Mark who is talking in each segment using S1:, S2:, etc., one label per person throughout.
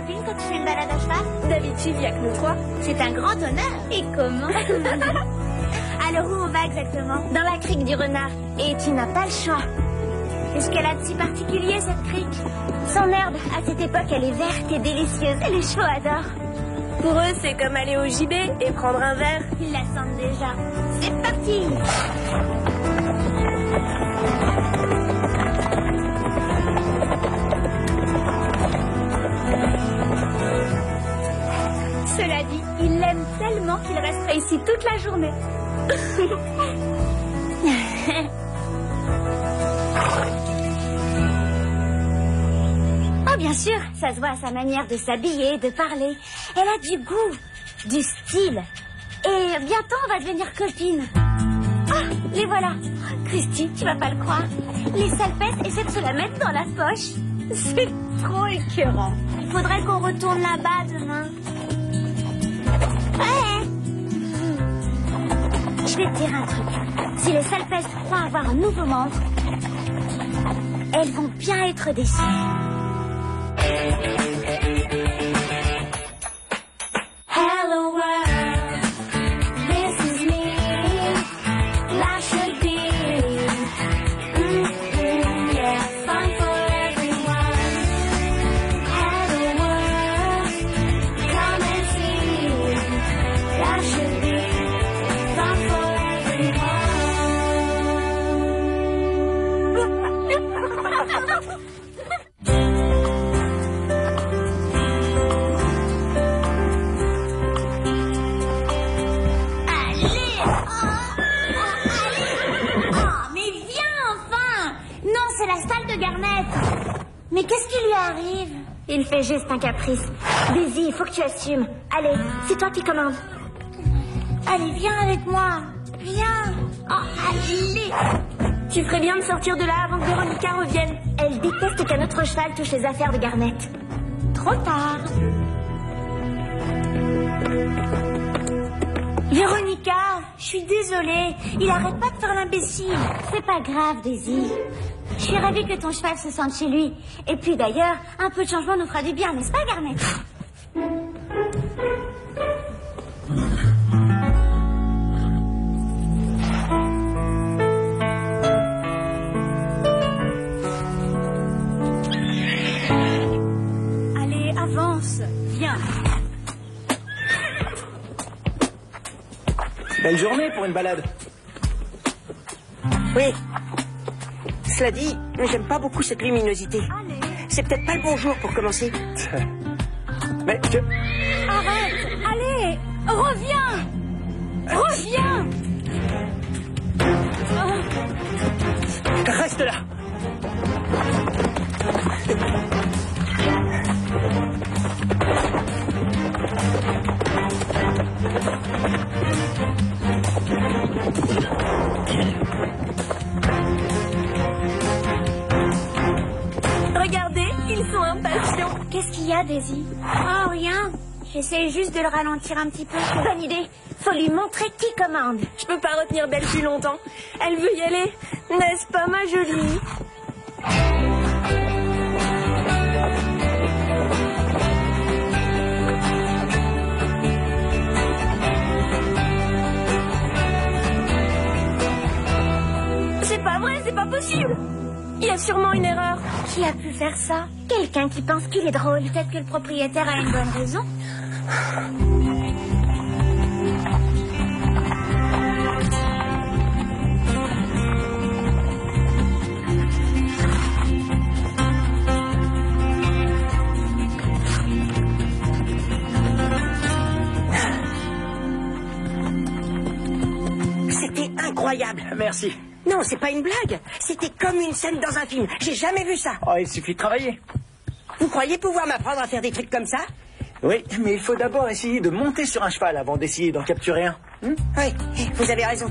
S1: copine quand tu fais une balade à cheval?
S2: D'habitude, il n'y a que nous trois.
S1: C'est un grand honneur.
S2: Et comment?
S1: Alors où on va exactement?
S2: Dans la crique du renard. Et tu n'as pas le choix.
S1: Qu'est-ce qu'elle a de si particulier, cette crique?
S2: Son herbe, à cette époque, elle est verte et délicieuse. Et les chevaux adorent. Pour eux, c'est comme aller au gibet et prendre un verre.
S1: Ils la sentent déjà. C'est parti!
S2: Cela dit, il l'aime tellement qu'il resterait ici toute la journée. Oh, bien sûr, ça se voit à sa manière de s'habiller, de parler. Elle a du goût, du style. Et bientôt, on va devenir copines. Ah, les voilà. Christy, tu vas pas le croire. Les salpesses essaient de se la mettre dans la poche. C'est trop écœurant.
S1: Il faudrait qu'on retourne là-bas demain.
S2: Ouais. Je vais te dire un truc. Si les salpesses croient avoir un nouveau membre, elles vont bien être déçues.
S3: Hello world, this is me. Life should be, yeah, fun for everyone. Hello world, come and see. Life should be fun for everyone.
S1: Mais qu'est-ce qui lui arrive?
S2: Il fait juste un caprice. Daisy, il faut que tu assumes. Allez, c'est toi qui commandes.
S1: Allez, viens avec moi. Viens. Oh, allez.
S2: Tu ferais bien de sortir de là avant que Véronica revienne. Elle déteste qu'un autre cheval touche les affaires de Garnet.
S1: Trop tard.
S2: Véronica, je suis désolée. Il arrête pas de faire l'imbécile. C'est pas grave, Daisy. Je suis ravie que ton cheval se sente chez lui. Et puis d'ailleurs, un peu de changement nous fera du bien, n'est-ce pas, Garnet?
S1: Allez, avance. Viens.
S4: Belle journée pour une balade.
S5: Oui. Cela dit, j'aime pas beaucoup cette luminosité. C'est peut-être pas le bon jour pour commencer.
S4: Mais
S1: Arrête. Allez. Reviens. Reviens.
S4: Reste là.
S2: Regardez, ils sont impatients. Qu'est-ce qu'il y a, Daisy?
S1: Oh, rien. J'essaie juste de le ralentir un petit peu.
S2: Bonne idée. Faut lui montrer qui commande. Je peux pas retenir Belle plus longtemps. Elle veut y aller. N'est-ce pas, ma jolie? C'est pas vrai, c'est pas possible. Il y a sûrement une erreur. Qui a pu faire ça? Quelqu'un qui pense qu'il est drôle.
S1: Peut-être que le propriétaire a une bonne raison.
S5: C'était incroyable.
S4: Merci.
S5: Non, c'est pas une blague. C'était comme une scène dans un film. J'ai jamais vu ça.
S4: Oh, il suffit de travailler.
S5: Vous croyez pouvoir m'apprendre à faire des trucs comme ça?
S4: Oui, mais il faut d'abord essayer de monter sur un cheval avant d'essayer d'en capturer un.
S5: Oui, vous avez raison.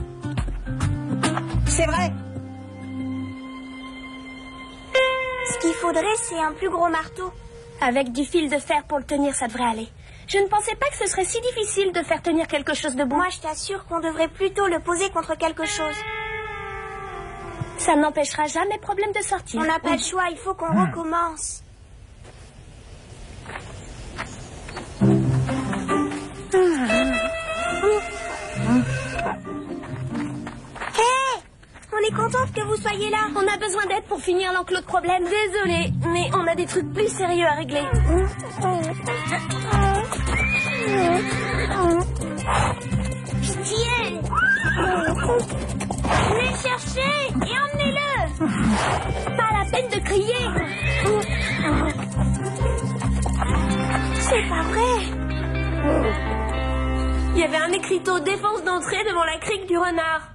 S5: C'est vrai.
S1: Ce qu'il faudrait, c'est un plus gros marteau.
S2: Avec du fil de fer pour le tenir, ça devrait aller. Je ne pensais pas que ce serait si difficile de faire tenir quelque chose debout.
S1: Moi, je t'assure qu'on devrait plutôt le poser contre quelque chose.
S2: Ça n'empêchera jamais problème de sortir.
S1: On n'a pas le choix, il faut qu'on recommence. est contente que vous soyez là.
S2: On a besoin d'aide pour finir l'enclos de problème. Désolée, mais on a des trucs plus sérieux à régler.
S1: Pitié. Venez le chercher et emmenez-le.
S2: Pas la peine de crier.
S1: C'est pas vrai.
S2: Il y avait un écriteau défense d'entrée devant la crique du renard.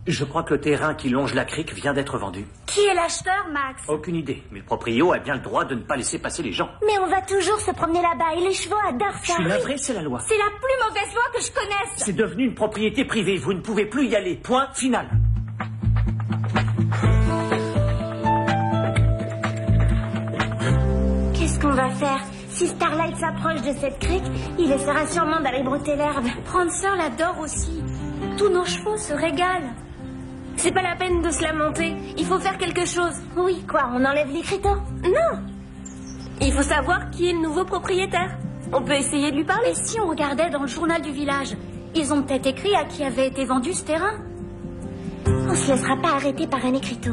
S4: Je crois que le terrain qui longe la crique vient d'être vendu.
S2: Qui est l'acheteur, Max?
S4: Aucune idée, mais le proprio a bien le droit de ne pas laisser passer les gens.
S2: Mais on va toujours se promener là-bas et les chevaux adorent
S4: Je
S2: ça.
S4: suis navré, c'est la loi.
S2: C'est la plus mauvaise loi que je connaisse.
S4: C'est devenu une propriété privée, vous ne pouvez plus y aller. Point final.
S2: Qu'est-ce qu'on va faire? Si Starlight s'approche de cette crique, il essaiera sûrement d'aller brouter l'herbe. Prancer l'adore aussi. Tous nos chevaux se régalent. C'est pas la peine de se lamenter. Il faut faire quelque chose. Oui, quoi? On enlève l'écriteau? Non. Il faut savoir qui est le nouveau propriétaire. On peut essayer de lui parler. Et si on regardait dans le journal du village? Ils ont peut-être écrit à qui avait été vendu ce terrain. On se laissera pas arrêter par un écriteau.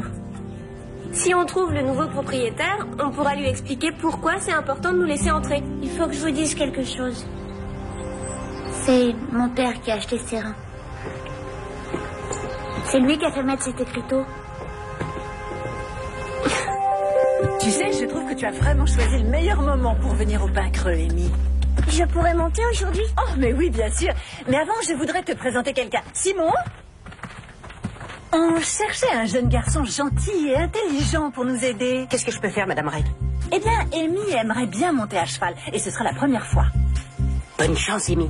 S2: Si on trouve le nouveau propriétaire, on pourra lui expliquer pourquoi c'est important de nous laisser entrer. Il faut que je vous dise quelque chose. C'est mon père qui a acheté ce terrain. C'est lui qui a fait mettre cet écriteau.
S6: Tu sais, je trouve que tu as vraiment choisi le meilleur moment pour venir au Pain Creux, Amy.
S1: Je pourrais monter aujourd'hui?
S6: Oh, mais oui, bien sûr. Mais avant, je voudrais te présenter quelqu'un. Simon? On cherchait un jeune garçon gentil et intelligent pour nous aider.
S5: Qu'est-ce que je peux faire, Madame Reid?
S6: Eh bien, Amy aimerait bien monter à cheval, et ce sera la première fois.
S5: Bonne chance, Amy.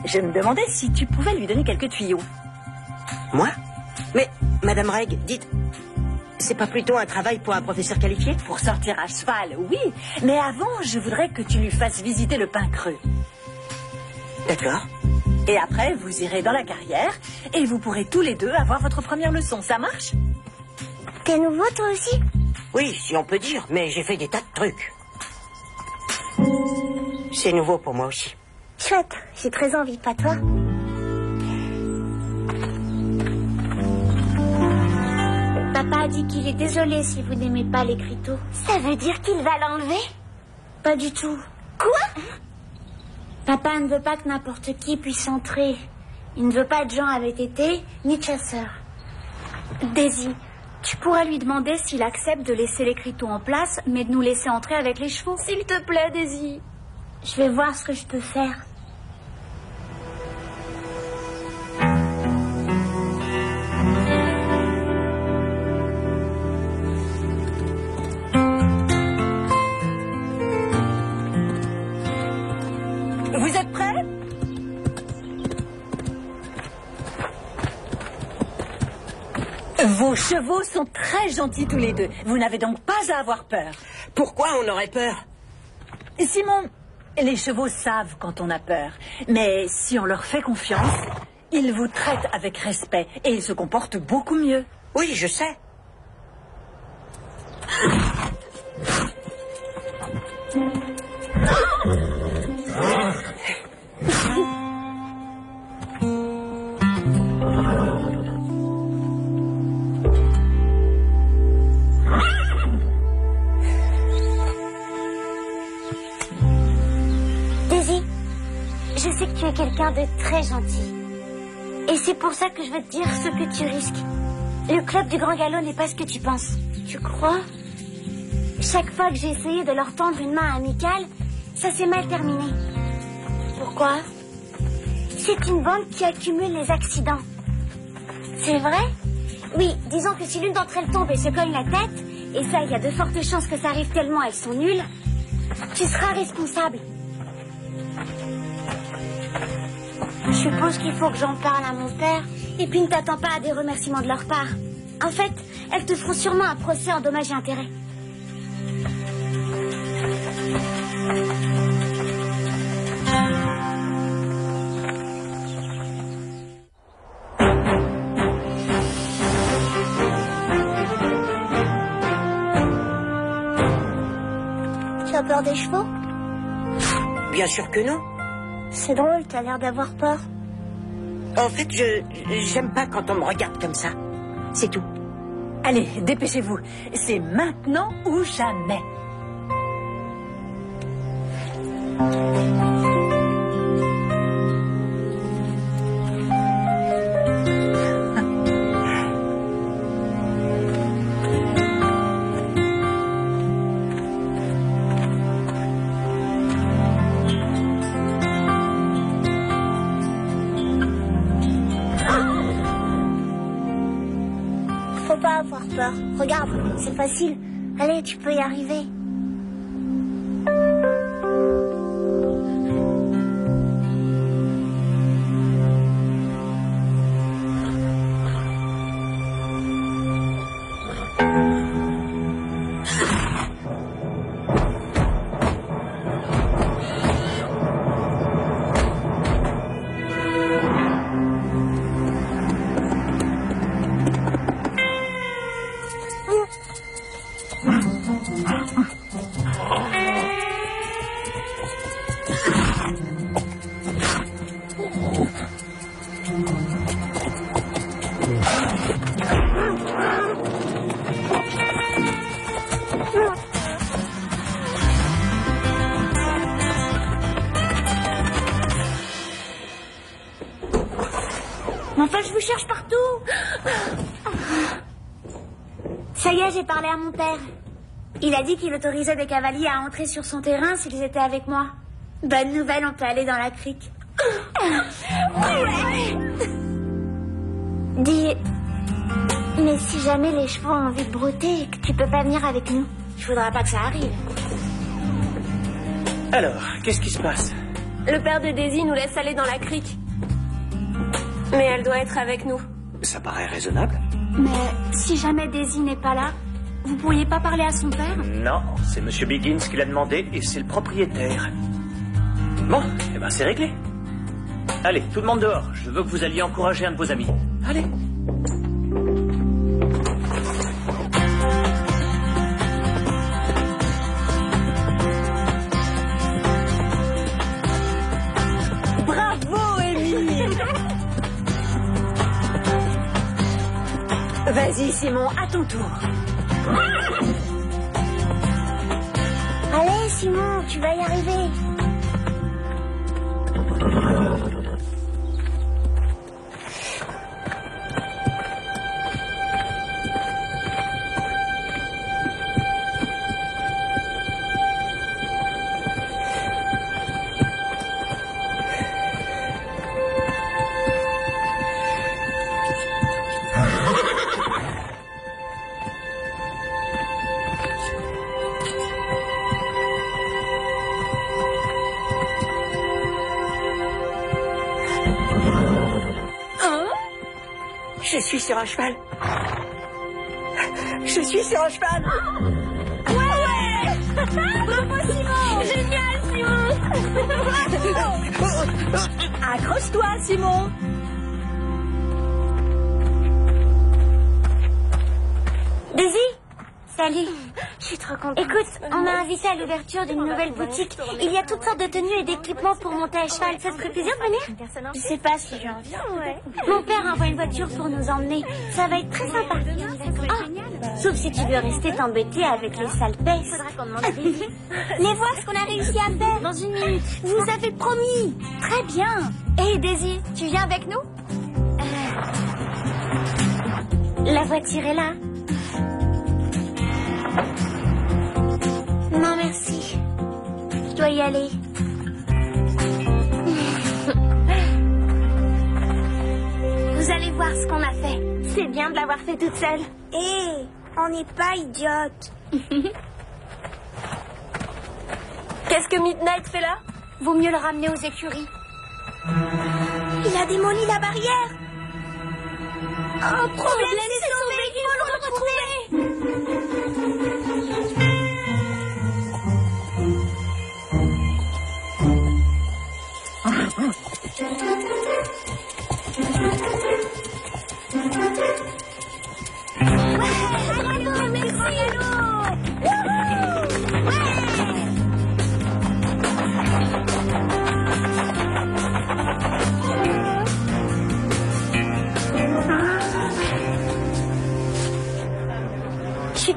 S6: Je me demandais si tu pouvais lui donner quelques tuyaux.
S5: Moi? Mais, Madame Reid, dites, c'est pas plutôt un travail pour un professeur qualifié?
S6: Pour sortir à cheval, oui. Mais avant, je voudrais que tu lui fasses visiter le Pain Creux.
S5: D'accord.
S6: Et après, vous irez dans la carrière et vous pourrez tous les deux avoir votre première leçon. Ça marche?
S1: T'es nouveau toi aussi?
S5: Oui, si on peut dire, mais j'ai fait des tas de trucs. C'est nouveau pour moi aussi.
S1: Chouette, j'ai très envie, pas toi?
S2: Papa a dit qu'il est désolé si vous n'aimez pas l'écriteau.
S1: Ça veut dire qu'il va l'enlever?
S2: Pas du tout.
S1: Quoi?
S2: Papa ne veut pas que n'importe qui puisse entrer. Il ne veut pas de gens avec été, ni de chasseurs. Daisy, tu pourrais lui demander s'il accepte de laisser l'écriteau en place, mais de nous laisser entrer avec les chevaux. S'il te plaît, Daisy. Je vais voir ce que je peux faire.
S6: Vous êtes prêts? Vos chevaux sont très gentils tous les deux. Vous n'avez donc pas à avoir peur.
S5: Pourquoi on aurait peur?
S6: Simon, les chevaux savent quand on a peur. Mais si on leur fait confiance, ils vous traitent avec respect et ils se comportent beaucoup mieux.
S5: Oui, je sais.
S2: Daisy, je sais que tu es quelqu'un de très gentil. Et c'est pour ça que je veux te dire ce que tu risques. Le club du Grand Galop n'est pas ce que tu penses. Tu crois? Chaque fois que j'ai essayé de leur tendre une main amicale, ça s'est mal terminé. Pourquoi? C'est une bande qui accumule les accidents. C'est vrai? Oui, disons que si l'une d'entre elles tombe et se cogne la tête, et ça, il y a de fortes chances que ça arrive tellement elles sont nulles, tu seras responsable. Je suppose qu'il faut que j'en parle à mon père, et puis ne t'attends pas à des remerciements de leur part. En fait, elles te feront sûrement un procès en dommages et intérêts.
S1: Tu as peur des chevaux?
S5: Bien sûr que non.
S1: C'est drôle, t'as l'air d'avoir peur.
S5: En fait, j'aime pas quand on me regarde comme ça. C'est tout.
S6: Allez, dépêchez-vous. C'est maintenant ou jamais.
S1: Faut pas avoir peur. Regarde, c'est facile. Allez, tu peux y arriver.
S2: Mais enfin, je vous cherche partout. Ça y est, j'ai parlé à mon père. Il a dit qu'il autorisait des cavaliers à entrer sur son terrain s'ils étaient avec moi. Bonne nouvelle, on peut aller dans la crique.
S1: Dis, mais si jamais les chevaux ont envie de brouter et que tu peux pas venir avec nous?
S2: Je voudrais pas que ça arrive.
S4: Alors, qu'est-ce qui se passe?
S7: Le père de Daisy nous laisse aller dans la crique. Mais elle doit être avec nous.
S4: Ça paraît raisonnable.
S2: Mais si jamais Daisy n'est pas là, vous pourriez pas parler à son père?
S4: Non, c'est Monsieur Biggins qui l'a demandé et c'est le propriétaire. Bon, eh ben c'est réglé. Allez, tout le monde dehors. Je veux que vous alliez encourager un de vos amis. Allez.
S6: Bravo, Émile. Vas-y, Simon, à ton tour.
S1: Allez, Simon, tu vas y arriver.
S5: Je suis sur un cheval. Je suis sur un cheval.
S7: Ouais. Bravo, Simon. Génial, Simon.
S6: Accroche-toi, Simon.
S2: Daisy? Salut.
S1: Je suis trop contente.
S2: Écoute, on m'a invité à l'ouverture d'une nouvelle boutique. Il y a toutes sortes de tenues et d'équipements pour monter à cheval. Ça te ferait plaisir de venir? Je sais pas si j'ai envie. Mon père envoie une voiture pour nous emmener. Ça va être très sympa. Ah, sauf si tu veux rester t'embêter avec les sales pestes. Mais voir ce qu'on a réussi à faire dans une minute. Vous avez promis. Très bien. Hé, Daisy, tu viens avec nous? La voiture est là. Non, merci. Je dois y aller. Vous allez voir ce qu'on a fait. C'est bien de l'avoir fait toute seule.
S1: Hé, on n'est pas idiotes.
S7: Qu'est-ce que Midnight fait là?
S2: Vaut mieux le ramener aux écuries.
S1: Il a démoli la barrière.
S2: Oh, problème, c'est sauvé. Il faut le retrouver.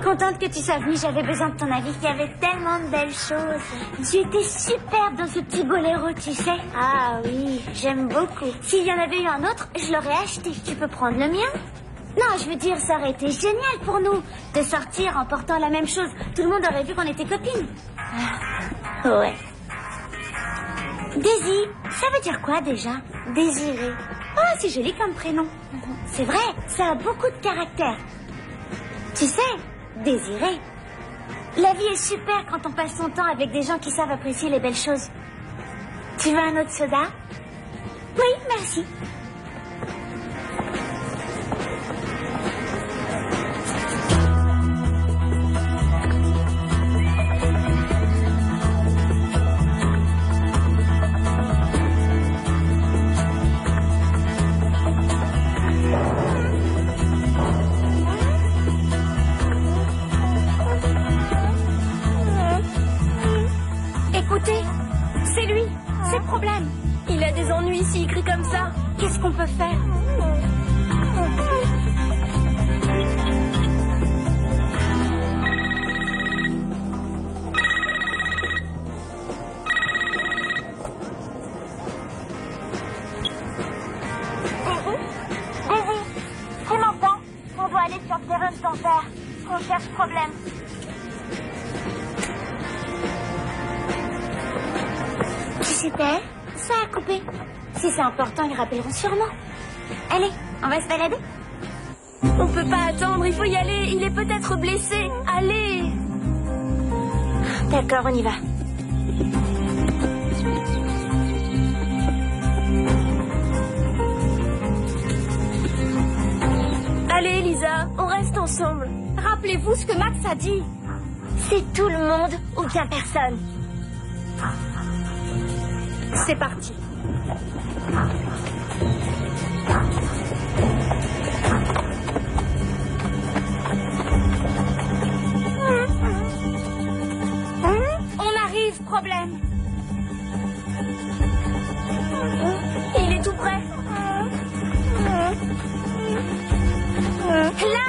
S2: contente que tu sois venue, j'avais besoin de ton avis. Il y avait tellement de belles choses. Tu étais superbe dans ce petit boléro, tu sais. Ah oui, j'aime beaucoup. S'il y en avait eu un autre, je l'aurais acheté. Tu peux prendre le mien? Non, je veux dire, ça aurait été génial pour nous de sortir en portant la même chose. Tout le monde aurait vu qu'on était copines. Ouais. Daisy, ça veut dire quoi déjà? Désirée. Oh, c'est joli comme prénom. C'est vrai, ça a beaucoup de caractère. Tu sais, Désirée, la vie est super quand on passe son temps avec des gens qui savent apprécier les belles choses. Tu veux un autre soda? Oui, merci. C'est lui, c'est le problème.
S7: Il a des ennuis s'il crie comme ça.
S2: Qu'est-ce qu'on peut faire? Daisy, tu m'entends? On doit aller sur le terrain de ton père. On cherche problème. Super, ça a coupé. Si c'est important, ils rappelleront sûrement. Allez, on va se balader?
S7: On peut pas attendre, il faut y aller. Il est peut-être blessé. Allez.
S2: D'accord, on y va.
S7: Allez, Lisa, on reste ensemble.
S2: Rappelez-vous ce que Max a dit. C'est tout le monde ou bien personne. C'est parti. On arrive, problème.
S7: Il est tout près.
S2: Là.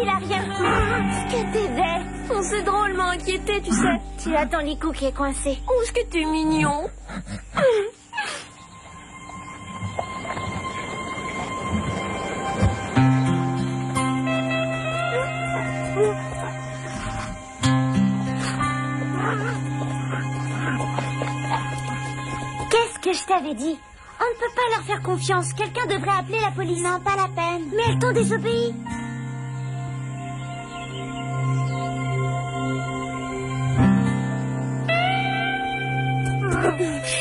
S2: Il a rien. Ce que t'aidais.
S7: On s'est drôlement inquiété, tu sais.
S2: Tu as ton licou qui est coincé.
S7: Oh, ce que t'es mignon.
S2: Qu'est-ce que je t'avais dit? On ne peut pas leur faire confiance. Quelqu'un devrait appeler la police. Non, pas la peine. Mais elles t'ont désobéi.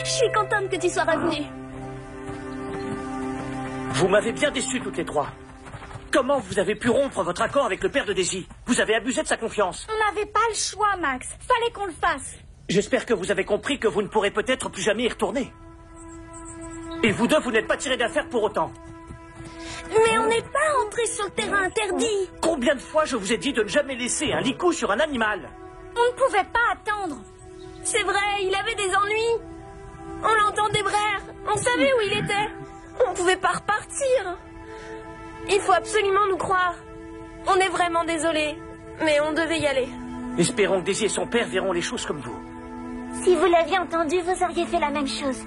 S7: Je suis contente que tu sois revenue.
S4: Vous m'avez bien déçu toutes les trois. Comment vous avez pu rompre votre accord avec le père de Daisy? Vous avez abusé de sa confiance.
S2: On n'avait pas le choix, Max. Fallait qu'on le fasse.
S4: J'espère que vous avez compris que vous ne pourrez peut-être plus jamais y retourner. Et vous deux, vous n'êtes pas tirés d'affaire pour autant.
S7: Mais on n'est pas entré sur le terrain interdit.
S4: Combien de fois je vous ai dit de ne jamais laisser un licou sur un animal?
S2: On ne pouvait pas attendre.
S7: C'est vrai, il avait des ennuis. On l'entendait braire. On savait où il était. On ne pouvait pas repartir. Il faut absolument nous croire. On est vraiment désolés, mais on devait y aller.
S4: Espérons que Daisy et son père verront les choses comme vous.
S2: Si vous l'aviez entendu, vous auriez fait la même chose.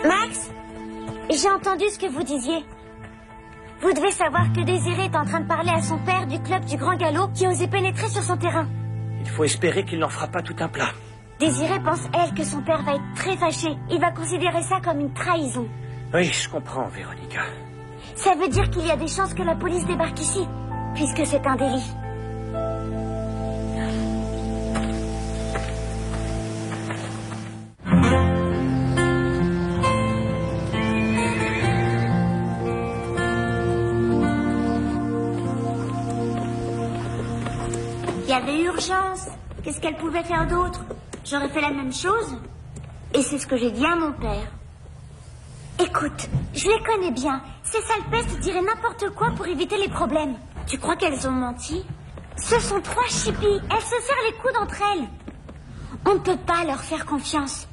S2: Max, j'ai entendu ce que vous disiez. Vous devez savoir que Désiré est en train de parler à son père du club du Grand Galop qui osait pénétrer sur son terrain.
S4: Il faut espérer qu'il n'en fera pas tout un plat.
S2: Désiré pense, elle, que son père va être très fâché. Il va considérer ça comme une trahison.
S4: Oui, je comprends, Véronica.
S2: Ça veut dire qu'il y a des chances que la police débarque ici, puisque c'est un délit. Il y avait urgence. Qu'est-ce qu'elle pouvait faire d'autre? J'aurais fait la même chose. Et c'est ce que j'ai dit à mon père. Écoute, je les connais bien. Ces salpestes diraient n'importe quoi pour éviter les problèmes. Tu crois qu'elles ont menti? Ce sont 3 chippies. Elles se serrent les coudes entre elles. On ne peut pas leur faire confiance.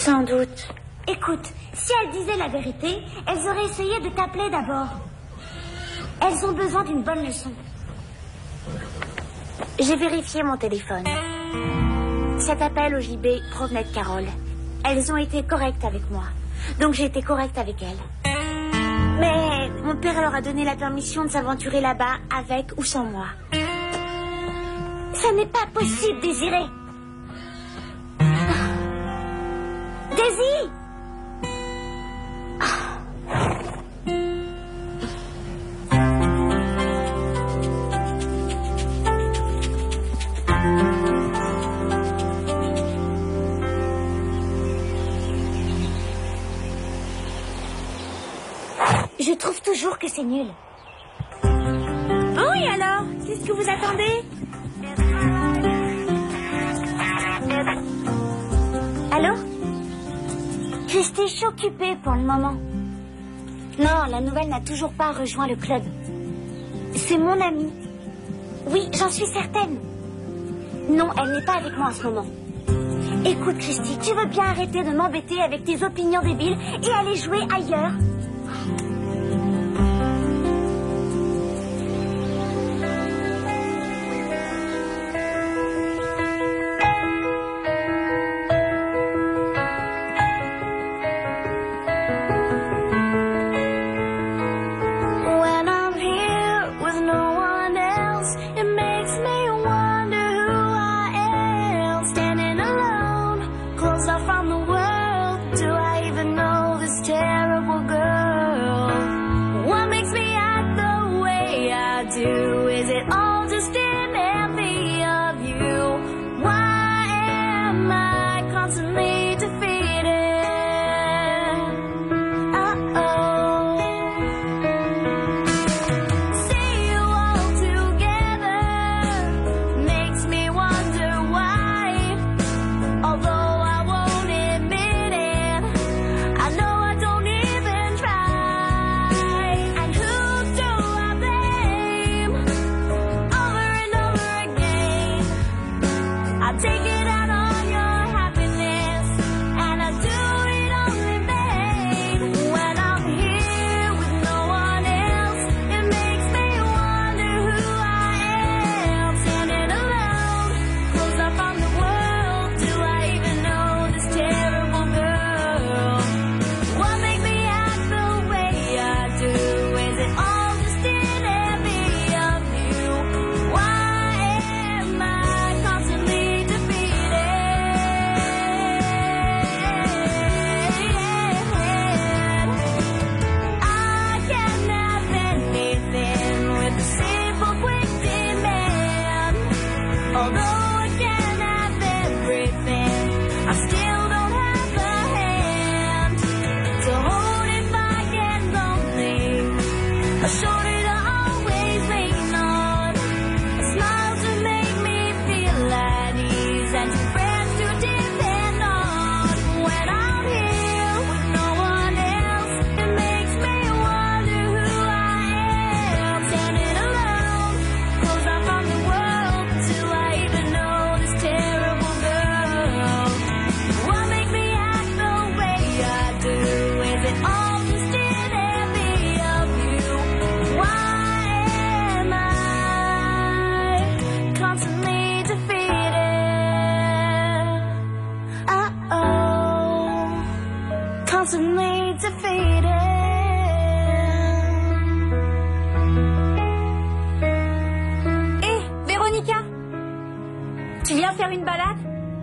S2: Sans doute. Écoute, si elles disaient la vérité, elles auraient essayé de t'appeler d'abord. Elles ont besoin d'une bonne leçon. J'ai vérifié mon téléphone. Cet appel au JB provenait de Carole. Elles ont été correctes avec moi. Donc j'ai été correcte avec elles. Mais mon père leur a donné la permission de s'aventurer là-bas avec ou sans moi. Ça n'est pas possible, Désiré. Daisy! Je trouve toujours que c'est nul. Oui, alors, qu'est-ce que vous attendez? Allô? Christy, je suis occupée pour le moment. Non, la nouvelle n'a toujours pas rejoint le club. C'est mon amie. Oui, j'en suis certaine. Non, elle n'est pas avec moi en ce moment. Écoute, Christy, tu veux bien arrêter de m'embêter avec tes opinions débiles et aller jouer ailleurs?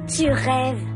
S2: Tu rêves.